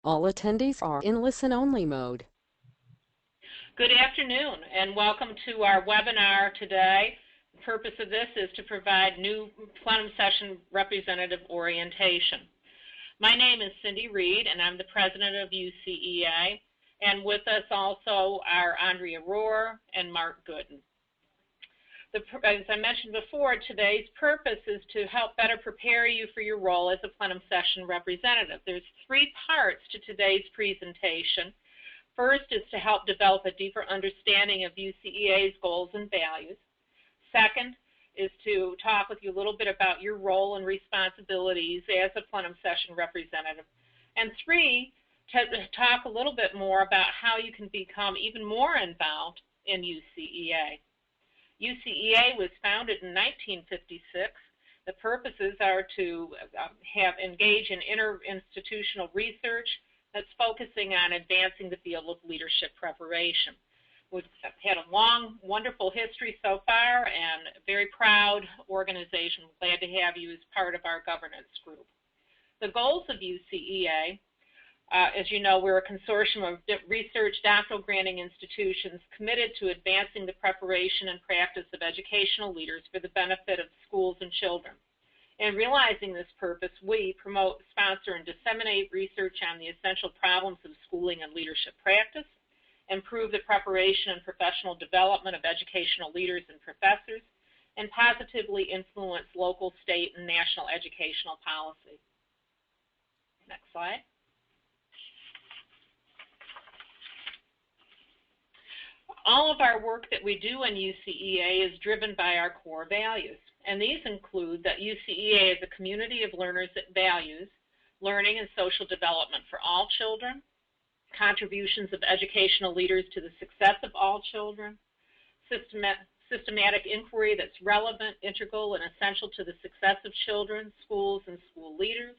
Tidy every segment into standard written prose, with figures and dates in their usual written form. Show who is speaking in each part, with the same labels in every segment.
Speaker 1: All attendees are in listen-only mode.
Speaker 2: Good afternoon and welcome to our webinar today. The purpose of this is to provide new Plenum Session Representative Orientation. My name is Cindy Reed and I'm the President of UCEA, and with us also are Andrea Rohr and Mark Gooden. As I mentioned before, today's purpose is to help better prepare you for your role as a Plenum Session Representative. There's three parts to today's presentation. First is to help develop a deeper understanding of UCEA's goals and values. Second is to talk with you a little bit about your role and responsibilities as a Plenum Session Representative. And three, to talk a little bit more about how you can become even more involved in UCEA. UCEA was founded in 1956. The purposes are to engage in interinstitutional research that's focusing on advancing the field of leadership preparation. We've had a long, wonderful history so far and a very proud organization. We're glad to have you as part of our governance group. The goals of UCEA, as you know, we're a consortium of research doctoral granting institutions committed to advancing the preparation and practice of educational leaders for the benefit of schools and children. In realizing this purpose, we promote, sponsor, and disseminate research on the essential problems of schooling and leadership practice, improve the preparation and professional development of educational leaders and professors, and positively influence local, state, and national educational policy. Next slide. All of our work that we do in UCEA is driven by our core values, and these include that UCEA is a community of learners that values learning and social development for all children, contributions of educational leaders to the success of all children, systematic inquiry that's relevant, integral, and essential to the success of children, schools, and school leaders,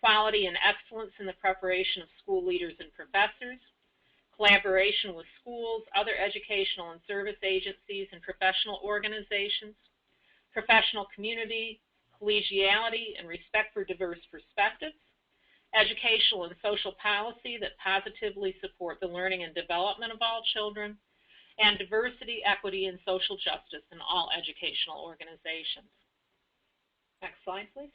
Speaker 2: quality and excellence in the preparation of school leaders and professors, collaboration with schools, other educational and service agencies, and professional organizations, professional community, collegiality, and respect for diverse perspectives, educational and social policy that positively support the learning and development of all children, and diversity, equity, and social justice in all educational organizations. Next slide, please.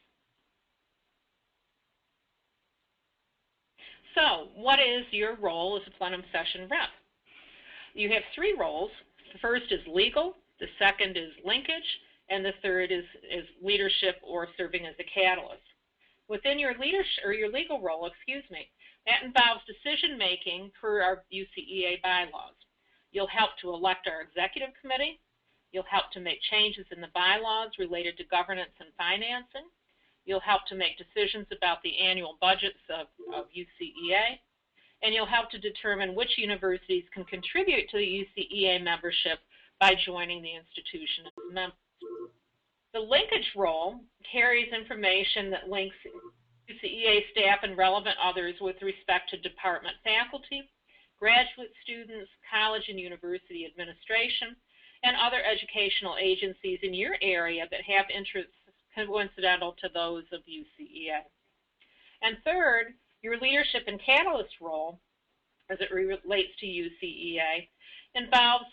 Speaker 2: So, what is your role as a Plenum Session Rep? You have three roles. The first is legal, the second is linkage, and the third is leadership or serving as a catalyst. Within your legal role, that involves decision making per our UCEA bylaws. You'll help to elect our executive committee. You'll help to make changes in the bylaws related to governance and financing. You'll help to make decisions about the annual budgets of UCEA, and you'll help to determine which universities can contribute to the UCEA membership by joining the institution as members. The linkage role carries information that links UCEA staff and relevant others with respect to department faculty, graduate students, college and university administration, and other educational agencies in your area that have interests coincidental to those of UCEA. And third, your leadership and catalyst role, as it relates to UCEA, involves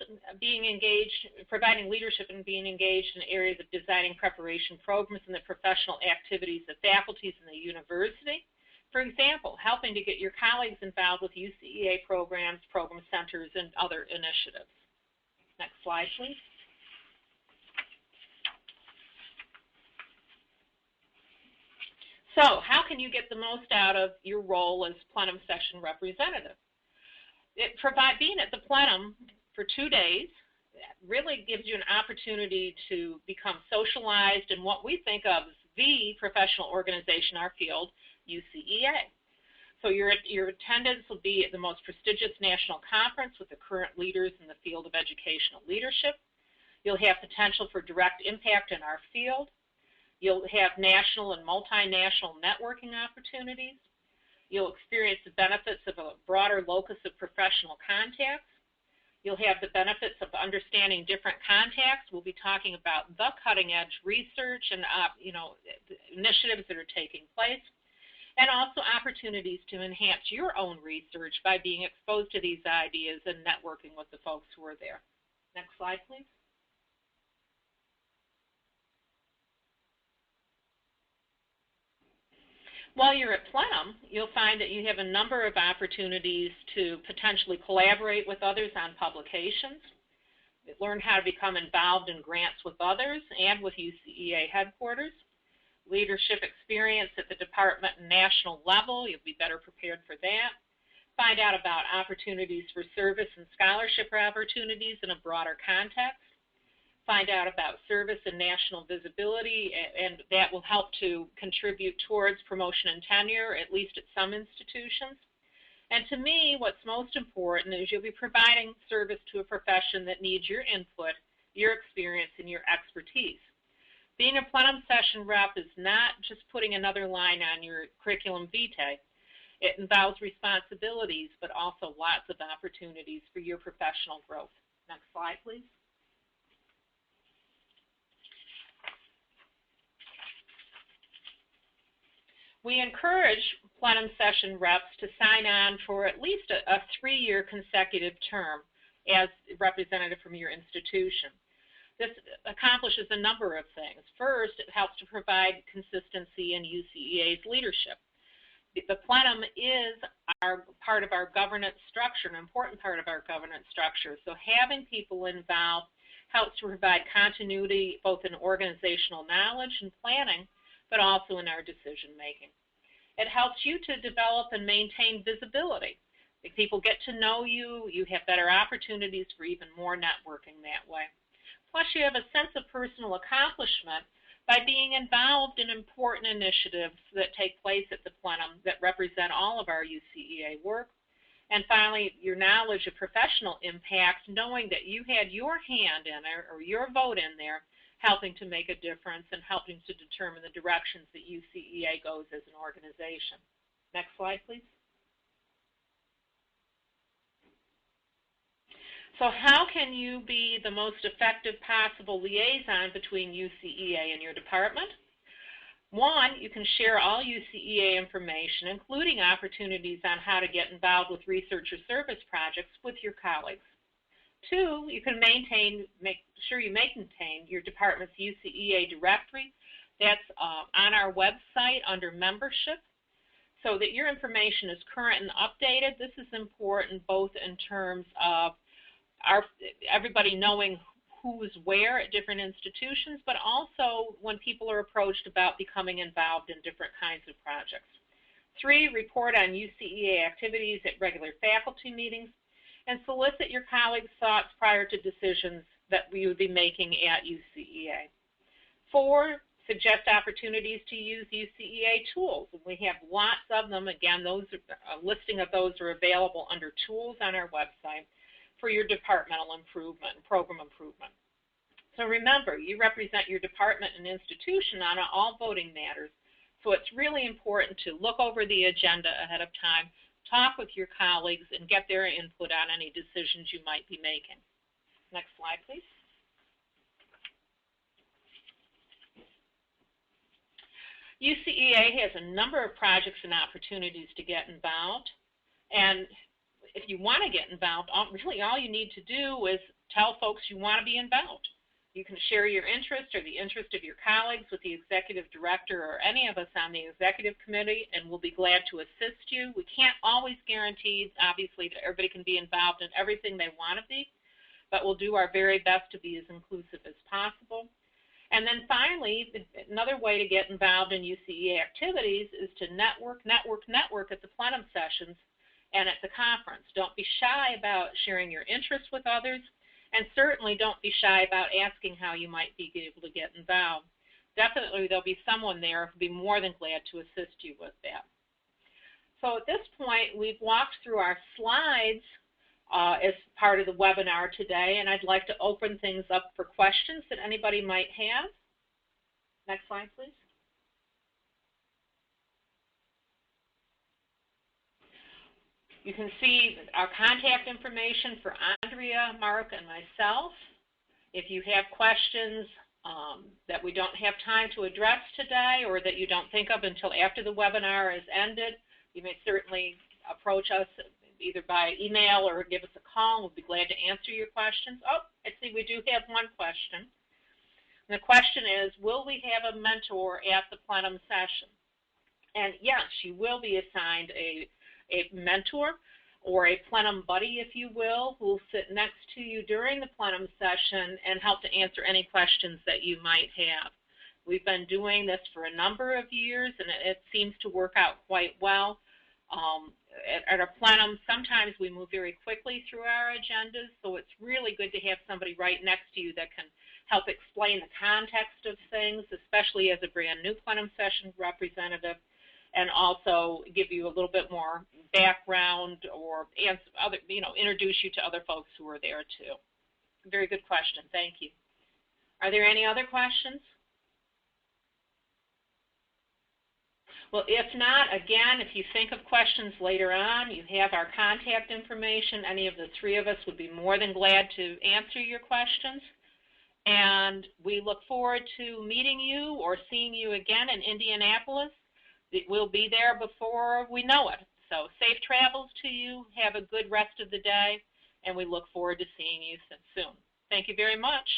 Speaker 2: being engaged, providing leadership and being engaged in areas of designing preparation programs and the professional activities of faculties in the university. For example, helping to get your colleagues involved with UCEA programs, program centers, and other initiatives. Next slide, please. So, how can you get the most out of your role as Plenum Session Representative? Being at the Plenum for 2 days really gives you an opportunity to become socialized in what we think of as the professional organization in our field, UCEA. So your attendance will be at the most prestigious national conference with the current leaders in the field of educational leadership. You'll have potential for direct impact in our field. You'll have national and multinational networking opportunities. You'll experience the benefits of a broader locus of professional contacts. You'll have the benefits of understanding different contacts. We'll be talking about the cutting edge research and initiatives that are taking place. and also opportunities to enhance your own research by being exposed to these ideas and networking with the folks who are there. Next slide, please. While you're at Plenum, you'll find that you have a number of opportunities to potentially collaborate with others on publications, learn how to become involved in grants with others and with UCEA headquarters, leadership experience at the department and national level, you'll be better prepared for that. Find out about opportunities for service and scholarship opportunities in a broader context. Find out about service and national visibility, and that will help to contribute towards promotion and tenure, at least at some institutions. And to me, what's most important is you'll be providing service to a profession that needs your input, your experience, and your expertise. Being a Plenum session rep is not just putting another line on your curriculum vitae. It involves responsibilities, but also lots of opportunities for your professional growth. Next slide, please. We encourage Plenum session reps to sign on for at least a 3-year consecutive term as representative from your institution. This accomplishes a number of things. First, it helps to provide consistency in UCEA's leadership. The Plenum is part of our governance structure, an important part of our governance structure. So having people involved helps to provide continuity both in organizational knowledge and planning, but also in our decision making. It helps you to develop and maintain visibility. If people get to know you, you have better opportunities for even more networking that way. Plus, you have a sense of personal accomplishment by being involved in important initiatives that take place at the Plenum that represent all of our UCEA work. And finally, your knowledge of professional impact, knowing that you had your hand in it or your vote in there, helping to make a difference and helping to determine the directions that UCEA goes as an organization. Next slide, please. So how can you be the most effective possible liaison between UCEA and your department? One, you can share all UCEA information, including opportunities on how to get involved with research or service projects with your colleagues. Two, you can make sure you maintain your department's UCEA directory. That's on our website under membership, so that your information is current and updated. This is important both in terms of everybody knowing who's where at different institutions, but also when people are approached about becoming involved in different kinds of projects. Three, report on UCEA activities at regular faculty meetings, and solicit your colleagues' thoughts prior to decisions that we would be making at UCEA. Four, suggest opportunities to use UCEA tools. We have lots of them. Again, a listing of those are available under tools on our website for your departmental improvement, program improvement. So remember, you represent your department and institution on all voting matters, so it's really important to look over the agenda ahead of time, talk with your colleagues, and get their input on any decisions you might be making. Next slide, please. UCEA has a number of projects and opportunities to get involved, and if you want to get involved, really all you need to do is tell folks you want to be involved. You can share your interest or the interest of your colleagues with the executive director or any of us on the executive committee, and we'll be glad to assist you. We can't always guarantee, obviously, that everybody can be involved in everything they want to be, but we'll do our very best to be as inclusive as possible. And then finally, another way to get involved in UCEA activities is to network at the Plenum sessions and at the conference. Don't be shy about sharing your interests with others, and certainly don't be shy about asking how you might be able to get involved. Definitely there'll be someone there who'll be more than glad to assist you with that. So at this point, we've walked through our slides as part of the webinar today, and I'd like to open things up for questions that anybody might have. Next slide, please. You can see our contact information for Andrea, Mark, and myself. If you have questions, that we don't have time to address today or that you don't think of until after the webinar is ended, you may certainly approach us either by email or give us a call. We'll be glad to answer your questions. Oh, I see we do have one question. And the question is, will we have a mentor at the plenum session? And yes, you will be assigned a mentor or a plenum buddy, if you will, who will sit next to you during the plenum session and help to answer any questions that you might have. We've been doing this for a number of years, and it seems to work out quite well. At our plenum, sometimes we move very quickly through our agendas, so it's really good to have somebody right next to you that can help explain the context of things, especially as a brand new plenum session representative, and also give you a little bit more background or introduce you to other folks who are there too. Very good question. Thank you. Are there any other questions? Well, if not, again, if you think of questions later on, you have our contact information. Any of the three of us would be more than glad to answer your questions. And we look forward to meeting you or seeing you again in Indianapolis. We'll be there before we know it. So safe travels to you. Have a good rest of the day. And we look forward to seeing you soon. Thank you very much.